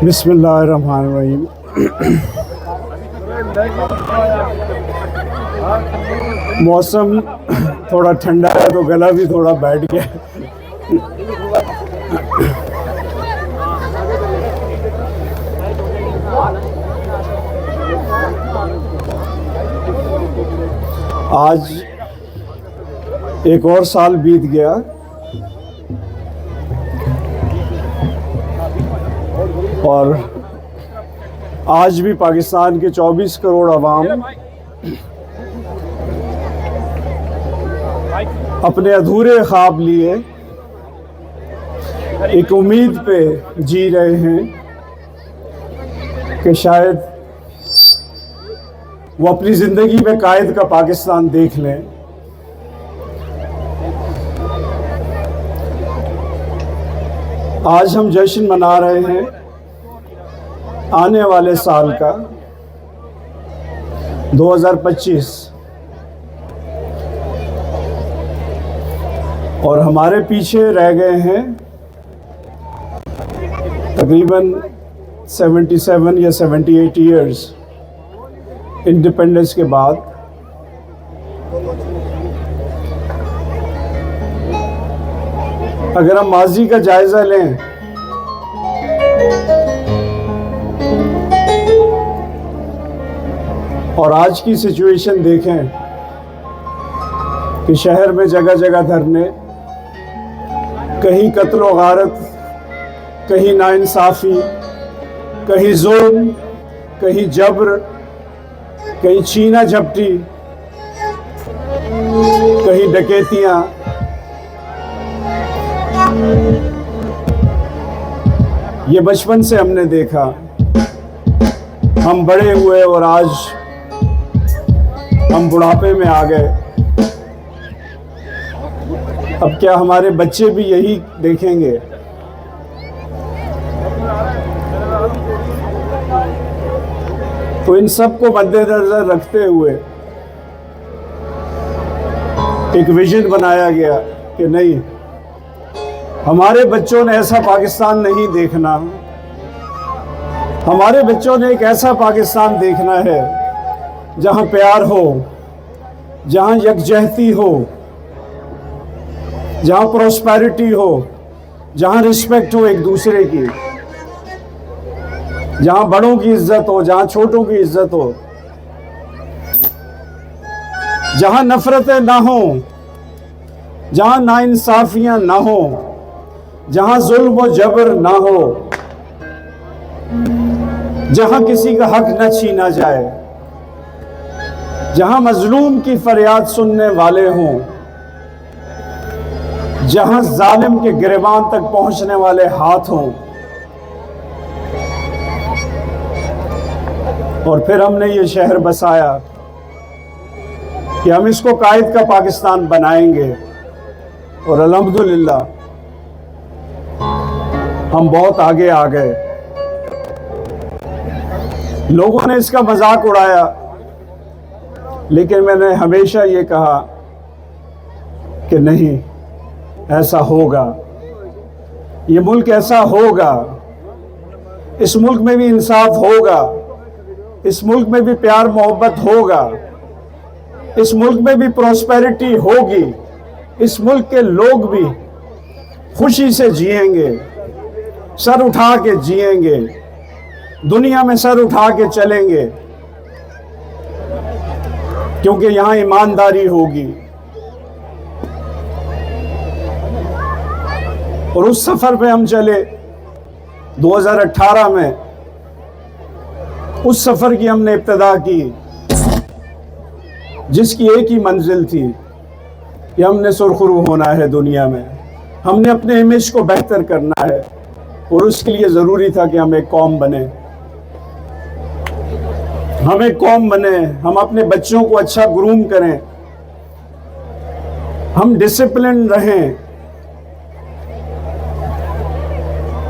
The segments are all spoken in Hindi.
बिस्मिल्लाहिर्रहमानिर्रहीम। मौसम थोड़ा ठंडा है तो गला भी थोड़ा बैठ गया। आज एक और साल बीत गया और आज भी पाकिस्तान के 24 करोड़ अवाम अपने अधूरे ख्वाब लिए एक उम्मीद पे जी रहे हैं कि शायद वो अपनी ज़िंदगी में कायद का पाकिस्तान देख लें। आज हम जश्न मना रहे हैं आने वाले साल का 2025 और हमारे पीछे रह गए हैं तकरीबन 77 या 78 इयर्स इंडिपेंडेंस के बाद। अगर हम माजी का जायज़ा लें और आज की सिचुएशन देखें कि शहर में जगह जगह धरने, कहीं कत्ल व गारत, कहीं नाइंसाफ़ी, कहीं जुल्म, कहीं जबर, कहीं छीना झपटी, कहीं डकैतियाँ। ये बचपन से हमने देखा, हम बड़े हुए और आज हम बुढ़ापे में आ गए। अब क्या हमारे बच्चे भी यही देखेंगे? तो इन सब को मद्देनजर रखते हुए एक विजन बनाया गया कि नहीं, हमारे बच्चों ने ऐसा पाकिस्तान नहीं देखना। हमारे बच्चों ने एक ऐसा पाकिस्तान देखना है जहां प्यार हो, जहां यकजहती हो, जहां प्रॉस्पेरिटी हो, जहां रिस्पेक्ट हो एक दूसरे की, जहां बड़ों की इज्जत हो, जहां छोटों की इज्जत हो, जहां नफरतें ना हो, जहां नाइंसाफियां ना हो, जहां जुल्म व जबर ना हो, जहां किसी का हक न छीना जाए, जहां मजलूम की फरियाद सुनने वाले हों, जहां जालिम के गिरबान तक पहुंचने वाले हाथ हों। और फिर हमने ये शहर बसाया कि हम इसको कायद का पाकिस्तान बनाएंगे और अल्हम्दुलिल्लाह हम बहुत आगे आ गए। लोगों ने इसका मजाक उड़ाया, लेकिन मैंने हमेशा ये कहा कि नहीं, ऐसा होगा, ये मुल्क ऐसा होगा, इस मुल्क में भी इंसाफ होगा, इस मुल्क में भी प्यार मोहब्बत होगा, इस मुल्क में भी प्रॉस्पेरिटी होगी, इस मुल्क के लोग भी खुशी से जिएंगे, सर उठा के जिएंगे, दुनिया में सर उठा के चलेंगे, क्योंकि यहाँ ईमानदारी होगी। और उस सफ़र पे हम चले 2018 में, उस सफ़र की हमने इब्तिदा की जिसकी एक ही मंजिल थी कि हमने सुरखरू होना है दुनिया में, हमने अपने इमेज को बेहतर करना है और उसके लिए ज़रूरी था कि हम एक कौम बने, हम एक कौम बने, हम अपने बच्चों को अच्छा ग्रूम करें, हम डिसिप्लिन रहें,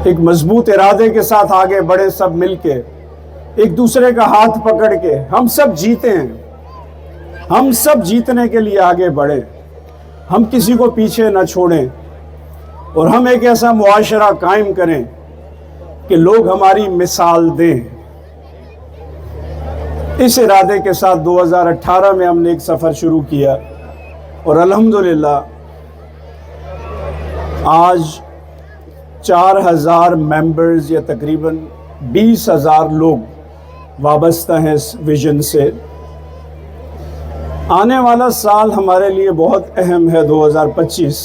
एक मजबूत इरादे के साथ आगे बढ़े, सब मिलके एक दूसरे का हाथ पकड़ के हम सब जीते हैं, हम सब जीतने के लिए आगे बढ़े, हम किसी को पीछे ना छोड़ें और हम एक ऐसा मुआशरा कायम करें कि लोग हमारी मिसाल दें। इस इरादे के साथ 2018 में हमने एक सफ़र शुरू किया और अल्हम्दुलिल्लाह आज 4000 मेंबर्स या तकरीबन 20,000 लोग वाबस्ता हैं इस विजन से। आने वाला साल हमारे लिए बहुत अहम है 2025,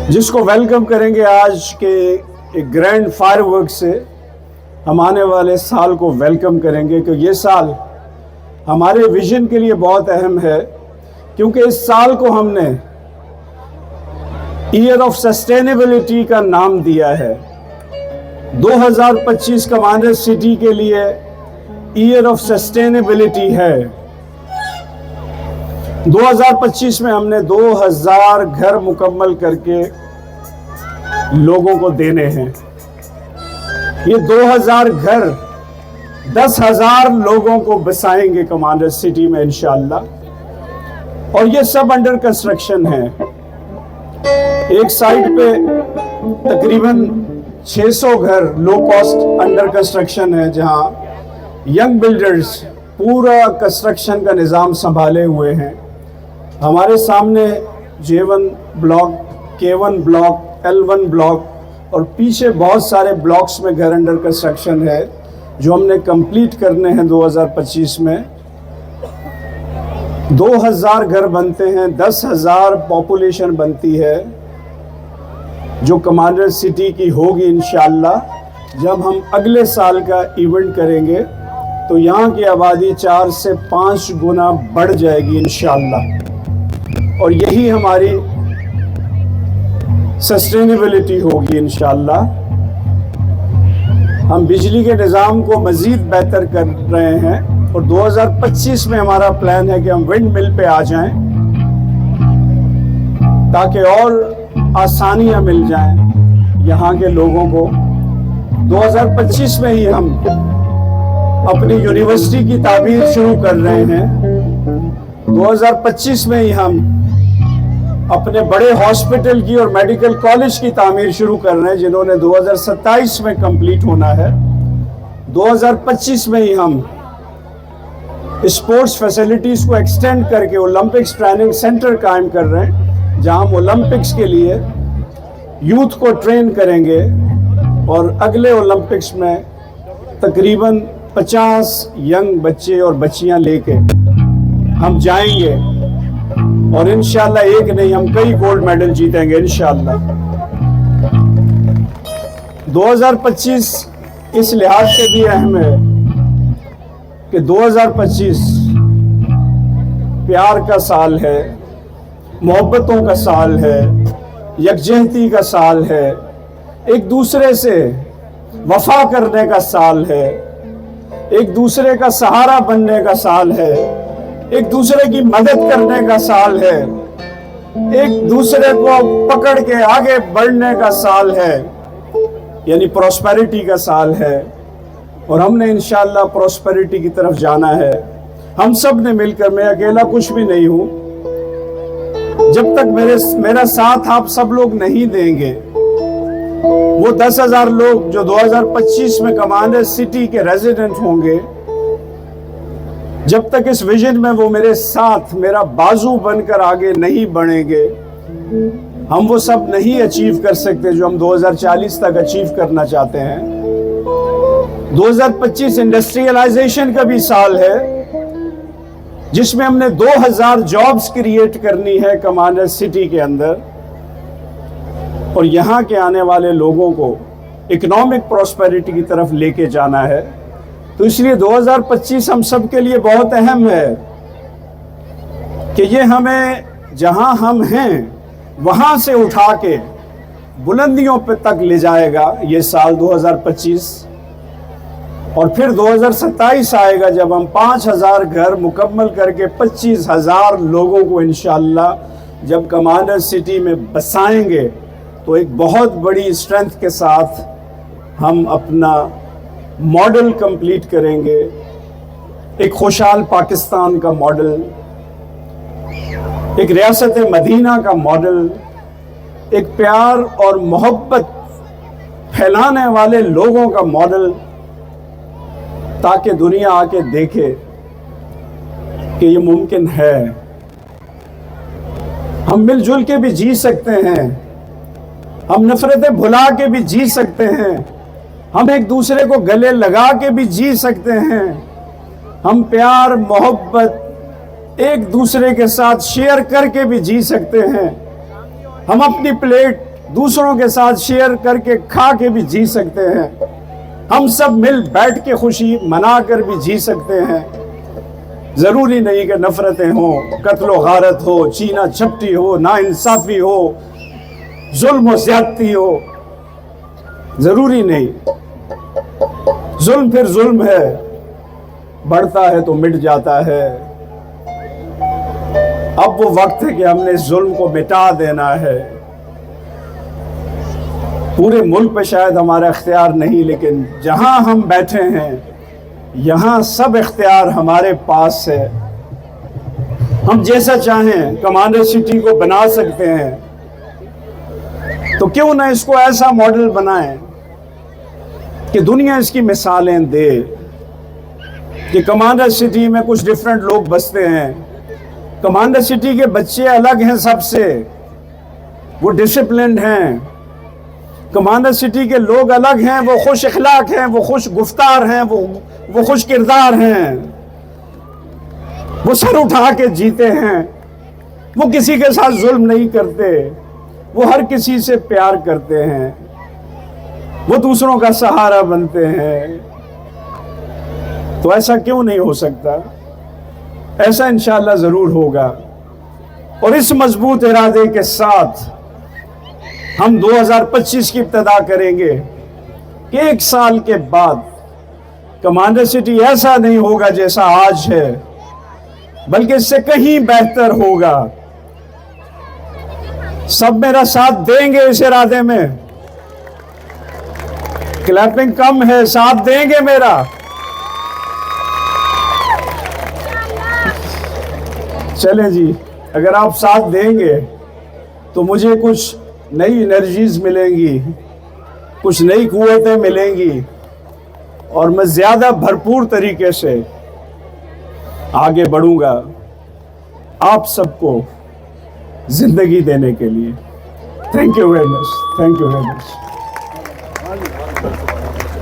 जिसको वेलकम करेंगे आज के एक ग्रैंड फायरवर्क से। हम आने वाले साल को वेलकम करेंगे क्योंकि ये साल हमारे विजन के लिए बहुत अहम है, क्योंकि इस साल को हमने ईयर ऑफ सस्टेनेबिलिटी का नाम दिया है। 2025 कमांडर सिटी के लिए ईयर ऑफ सस्टेनेबिलिटी है। 2025 में हमने 2000 घर मुकम्मल करके लोगों को देने हैं। ये 2000 घर 10,000 लोगों को बसाएंगे कमांडर सिटी में इंशाअल्लाह। और ये सब अंडर कंस्ट्रक्शन है। एक साइड पे तकरीबन 600 घर लो कॉस्ट अंडर कंस्ट्रक्शन है, जहां यंग बिल्डर्स पूरा कंस्ट्रक्शन का निज़ाम संभाले हुए हैं। हमारे सामने J1 block, K1 block, L1 block और पीछे बहुत सारे ब्लॉक्स में घर अंडर कंस्ट्रक्शन है जो हमने कंप्लीट करने हैं 2025 में। 2000 घर बनते हैं, 10,000 पॉपुलेशन बनती है जो कमांडर सिटी की होगी इंशाअल्लाह। जब हम अगले साल का इवेंट करेंगे तो यहाँ की आबादी 4 से 5 गुना बढ़ जाएगी इंशाअल्लाह। और यही हमारी सस्टेनेबिलिटी होगी इंशाअल्लाह। हम बिजली के निज़ाम को मज़ीद बेहतर कर रहे हैं और 2025 में हमारा प्लान है कि हम विंड मिल पे आ जाएं ताकि और आसानियां मिल जाएं यहाँ के लोगों को। 2025 में ही हम अपनी यूनिवर्सिटी की तामीर शुरू कर रहे हैं। 2025 में ही हम अपने बड़े हॉस्पिटल की और मेडिकल कॉलेज की तामीर शुरू कर रहे हैं, जिन्होंने 2027 में कंप्लीट होना है। 2025 में ही हम स्पोर्ट्स फैसिलिटीज़ को एक्सटेंड करके ओलंपिक्स ट्रेनिंग सेंटर कायम कर रहे हैं, जहां हम ओलंपिक्स के लिए यूथ को ट्रेन करेंगे और अगले ओलंपिक्स में तकरीबन 50 यंग बच्चे और बच्चियां लेके हम जाएंगे और इंशाअल्लाह एक नहीं हम कई गोल्ड मेडल जीतेंगे इंशाअल्लाह। 2025 इस लिहाज से भी अहम है कि 2025 प्यार का साल है, मोहब्बतों का साल है, यकजहती का साल है, एक दूसरे से वफा करने का साल है, एक दूसरे का सहारा बनने का साल है, एक दूसरे की मदद करने का साल है, एक दूसरे को पकड़ के आगे बढ़ने का साल है, यानी प्रॉस्पेरिटी का साल है। और हमने इंशाअल्लाह प्रॉस्पेरिटी की तरफ जाना है। हम सब ने मिलकर, मैं अकेला कुछ भी नहीं हूं। जब तक मेरा साथ आप सब लोग नहीं देंगे, वो 10,000 लोग जो 2025 में कमांडर सिटी के रेजिडेंट होंगे, जब तक इस विजन में वो मेरे साथ मेरा बाजू बनकर आगे नहीं बढ़ेंगे, हम वो सब नहीं अचीव कर सकते जो हम 2040 तक अचीव करना चाहते हैं। 2025 इंडस्ट्रियलाइजेशन का भी साल है, जिसमें हमने 2000 जॉब्स क्रिएट करनी है कमांडर सिटी के अंदर और यहाँ के आने वाले लोगों को इकोनॉमिक प्रॉस्पेरिटी की तरफ लेके जाना है। तो इसलिए 2025 हम सब के लिए बहुत अहम है कि ये हमें जहां हम हैं वहां से उठा के बुलंदियों पे तक ले जाएगा ये साल 2025। और फिर 2027 आएगा जब हम 5,000 घर मुकम्मल करके 25,000 लोगों को इंशाअल्लाह जब कमांडर सिटी में बसाएंगे, तो एक बहुत बड़ी स्ट्रेंथ के साथ हम अपना मॉडल कंप्लीट करेंगे, एक खुशहाल पाकिस्तान का मॉडल, एक रियासत मदीना का मॉडल, एक प्यार और मोहब्बत फैलाने वाले लोगों का मॉडल, ताकि दुनिया आके देखे कि ये मुमकिन है। हम मिलजुल के भी जी सकते हैं, हम नफरतें भुला के भी जी सकते हैं, हम एक दूसरे को गले लगा के भी जी सकते हैं, हम प्यार मोहब्बत एक दूसरे के साथ शेयर करके भी जी सकते हैं, हम अपनी प्लेट दूसरों के साथ शेयर करके खा के भी जी सकते हैं, हम सब मिल बैठ के खुशी मना कर भी जी सकते हैं। जरूरी नहीं कि नफरतें हो, कत्लो गारत हो, चीना झपटी हो, नाइंसाफी हो, जुल्म और ज्यादती हो, जरूरी नहीं। जुल्म फिर जुल्म है, बढ़ता है तो मिट जाता है। अब वो वक्त है कि हमने इस जुल्म को मिटा देना है। पूरे मुल्क पे शायद हमारा इख्तियार नहीं, लेकिन जहां हम बैठे हैं यहां सब इख्तियार हमारे पास है। हम जैसा चाहें कमांडर सिटी को बना सकते हैं, तो क्यों ना इसको ऐसा मॉडल बनाएं कि दुनिया इसकी मिसालें दे कि कमांडर सिटी में कुछ डिफरेंट लोग बसते हैं, कमांडर सिटी के बच्चे अलग हैं सबसे, वो डिसिप्लिन्ड हैं। कमांडर सिटी के लोग अलग हैं, वो खुश अखलाक हैं, वो खुश गुफ्तार हैं, वो खुश किरदार हैं, वो सर उठा के जीते हैं, वो किसी के साथ जुल्म नहीं करते, वो हर किसी से प्यार करते हैं, वो दूसरों का सहारा बनते हैं। तो ऐसा क्यों नहीं हो सकता? ऐसा इंशाअल्लाह जरूर होगा। और इस मजबूत इरादे के साथ हम 2025 की इब्तिदा करेंगे कि 1 साल के बाद कमांडर सिटी ऐसा नहीं होगा जैसा आज है, बल्कि इससे कहीं बेहतर होगा। सब मेरा साथ देंगे इस इरादे में? क्लैपिंग कम है, साथ देंगे मेरा? चलें जी, अगर आप साथ देंगे तो मुझे कुछ नई एनर्जीज मिलेंगी, कुछ नई कुव्वतें मिलेंगी, और मैं ज्यादा भरपूर तरीके से आगे बढ़ूंगा आप सबको जिंदगी देने के लिए। Thank you very much, thank you very much.